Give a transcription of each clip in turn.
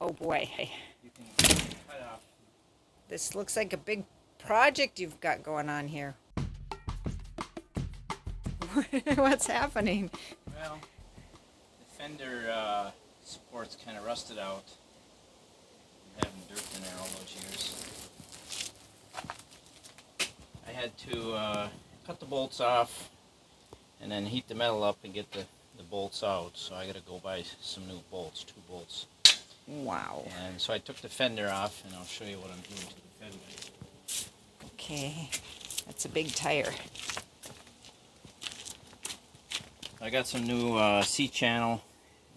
Oh boy. You can cut off. This looks like a big project you've got going on here. What's happening? Well, the fender support's kind of rusted out. Been having dirt in there all those years. I had to cut the bolts off and then heat the metal up and get the bolts out. So I got to go buy some new bolts, 2 bolts. Wow. And so I took the fender off, and I'll show you what I'm doing to the fender. Okay, that's a big tire. I got some new C-channel,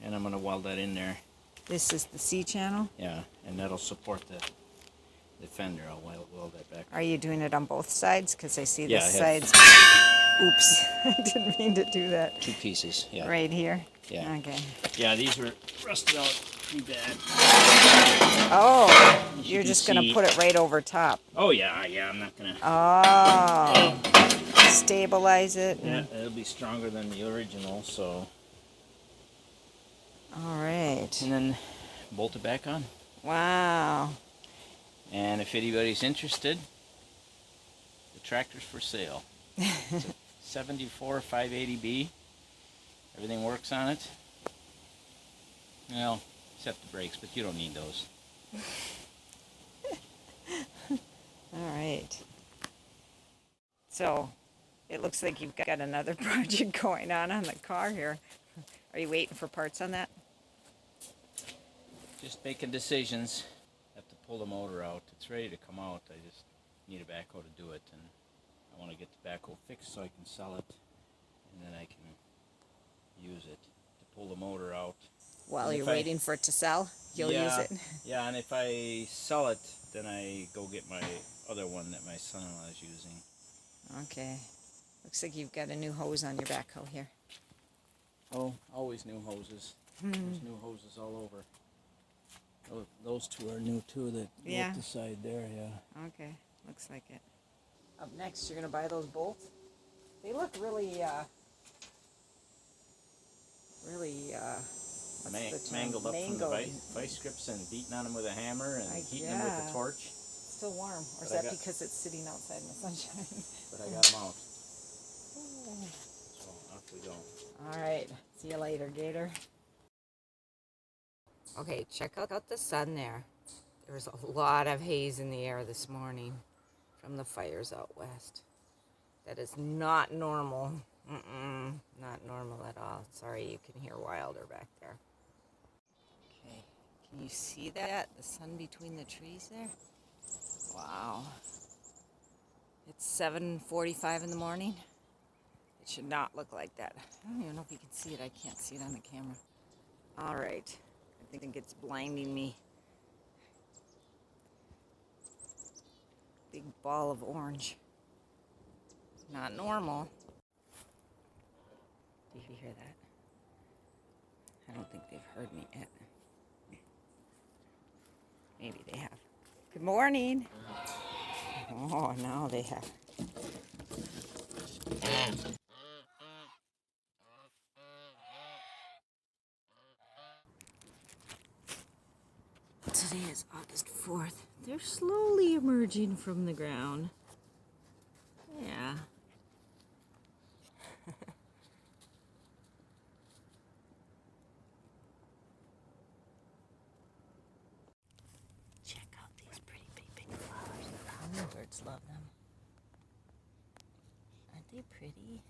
and I'm going to weld that in there. This is the C channel? Yeah, and that'll support the fender. I'll weld that back. Are you doing it on both sides? Because I see Yeah, this I side's... Oops, I didn't mean to do that. 2 pieces, yeah. Right here? Yeah. Okay. Yeah, these were rusted out pretty bad. Oh, As you you're can just going see- to put it right over top. Oh, yeah, I'm not going to... Oh, stabilize it. Yeah, it'll be stronger than the original, so... All right. And then bolt it back on. Wow. And if anybody's interested, the tractor's for sale. It's a 74 580B. Everything works on it. Well, except the brakes, but you don't need those. All right. So, it looks like you've got another project going on the car here. Are you waiting for parts on that? Just making decisions. Have to pull the motor out. It's ready to come out. I just need a backhoe to do it, and I want to get the backhoe fixed so I can sell it, and then I can use it to pull the motor out. While And you're if I- waiting for it to sell, you'll use it. Yeah, and if I sell it, then I go get my other one that my son-in-law is using. Okay. Looks like you've got a new hose on your backhoe here. Oh, always new hoses. There's new hoses all over. Oh, those 2 are new too. That go Yeah. up the side there, yeah. Okay, looks like it. Up next, you're gonna buy those bolts. They look really, what's the term? Mangled up from the Mangled. vice grips and beating on them with a hammer and heating them with yeah. the torch. Still warm, or is But I that got- because it's sitting outside in the sunshine? But I got them out. So off we go. All right, see you later, Gator. Okay, check out the sun there. There's a lot of haze in the air this morning from the fires out west. That is not normal. Not normal at all. Sorry, you can hear Wilder back there. Okay, can you see that? The sun between the trees there? Wow. It's 7:45 in the morning. It should not look like that. I don't even know if you can see it. I can't see it on the camera. All right. I think it's blinding me. Big ball of orange. Not normal. Did you hear that? I don't think they've heard me yet. Maybe they have. Good morning. Oh, now they have. Today is August 4th. They're slowly emerging from the ground. Yeah. Check out these pretty big flowers. The hummingbirds love them. Aren't they pretty?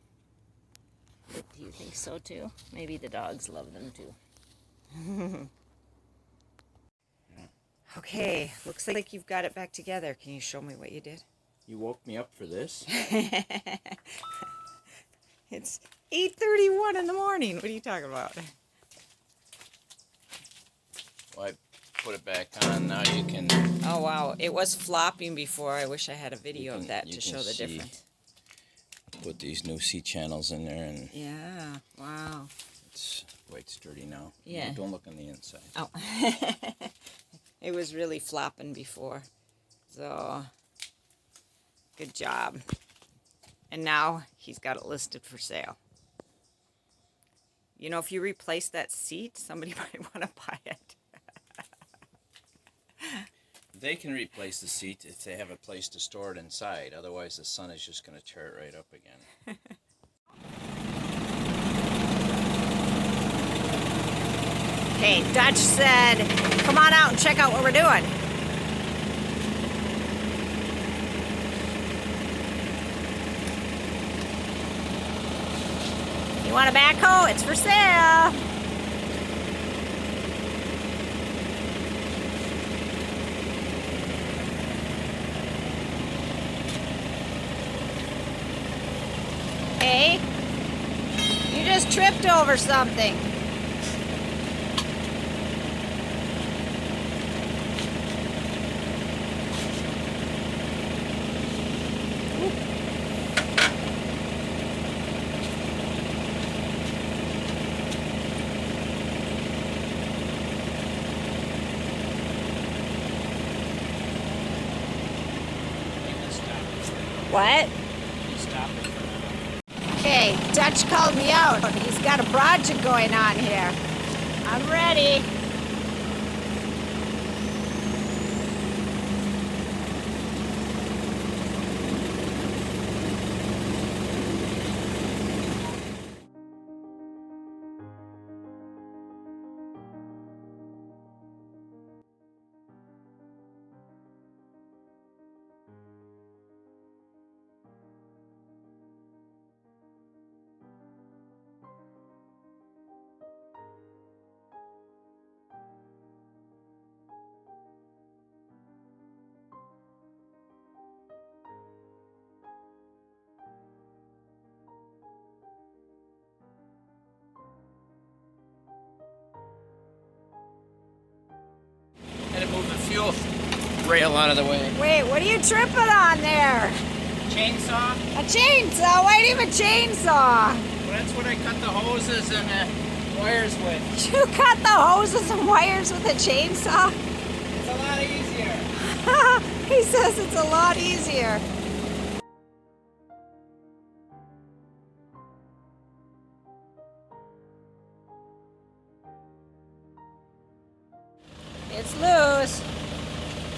Do you think so too? Maybe the dogs love them too. Okay, looks like you've got it back together. Can you show me what you did? You woke me up for this? It's 8:31 in the morning. What are you talking about? Well, I put it back on. Now you can... Oh, wow. It was flopping before. I wish I had a video of that you to can show the see. difference. Put these new C-channels in there, and Yeah, wow. it's quite sturdy now. Yeah. No, don't look on the inside. Oh. It was really flopping before. So, good job. And now he's got it listed for sale. You know, if you replace that seat, somebody might want to buy it. They can replace the seat if they have a place to store it inside. Otherwise, the sun is just going to tear it right up again. Okay, Dutch said, come on out and check out what we're doing. You want a backhoe? It's for sale. Hey, you just tripped over something. What? Okay, Dutch called me out. He's got a project going on here. I'm ready. And move the fuel rail out of the way. Wait, what are you tripping on there? Chainsaw? A chainsaw? Why do you have a chainsaw? Well, that's what I cut the hoses and the wires with. You cut the hoses and wires with a chainsaw? It's a lot easier. He says it's a lot easier. It's loose.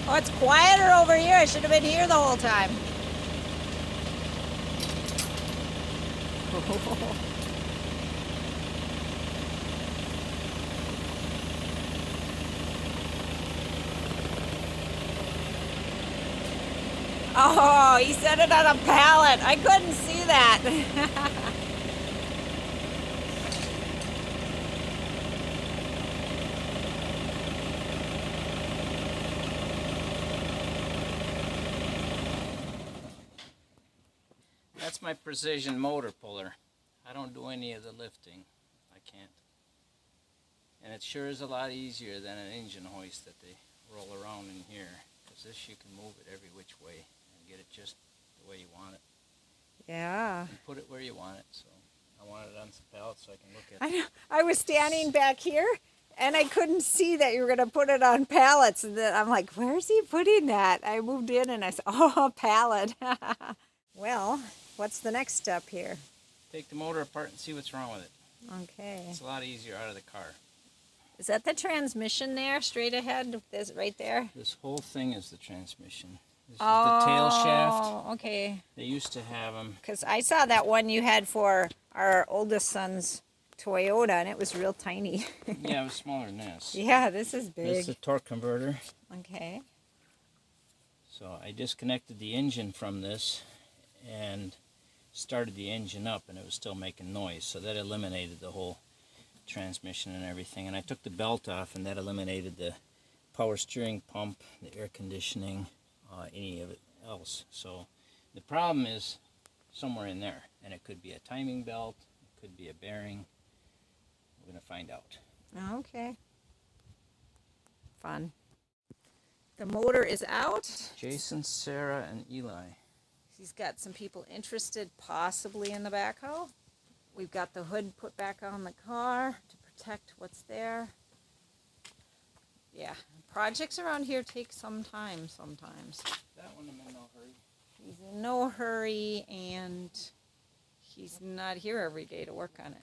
Oh, it's quieter over here. I should have been here the whole time. Oh, he set it on a pallet. I couldn't see that. That's my precision motor puller. I don't do any of the lifting. I can't. And it sure is a lot easier than an engine hoist that they roll around in here. Because this you can move it every which way and get it just the way you want it. Yeah. And put it where you want it. So I want it on some pallets so I can look at it. I was standing back here and I couldn't see that you were going to put it on pallets. And then I'm like, where's he putting that? I moved in and I said, oh, a pallet. Well, what's the next step here? Take the motor apart and see what's wrong with it. Okay. It's a lot easier out of the car. Is that the transmission there, straight ahead? This right there? This whole thing is the transmission. This is the tail shaft. Oh, okay. They used to have them. Because I saw that one you had for our oldest son's Toyota, and it was real tiny. Yeah, it was smaller than this. Yeah, this is big. This is the torque converter. Okay. So I disconnected the engine from this and started the engine up, and it was still making noise. So that eliminated the whole transmission and everything. And I took the belt off, and that eliminated the power steering pump, the air conditioning, any of it else. So the problem is somewhere in there, and it could be a timing belt, it could be a bearing. We're going to find out. Okay. Fun. The motor is out. Jason, Sarah, and Eli. He's got some people interested possibly in the backhoe. We've got the hood put back on the car to protect what's there. Yeah, projects around here take some time sometimes. That one I'm in no hurry. He's in no hurry, and he's not here every day to work on it.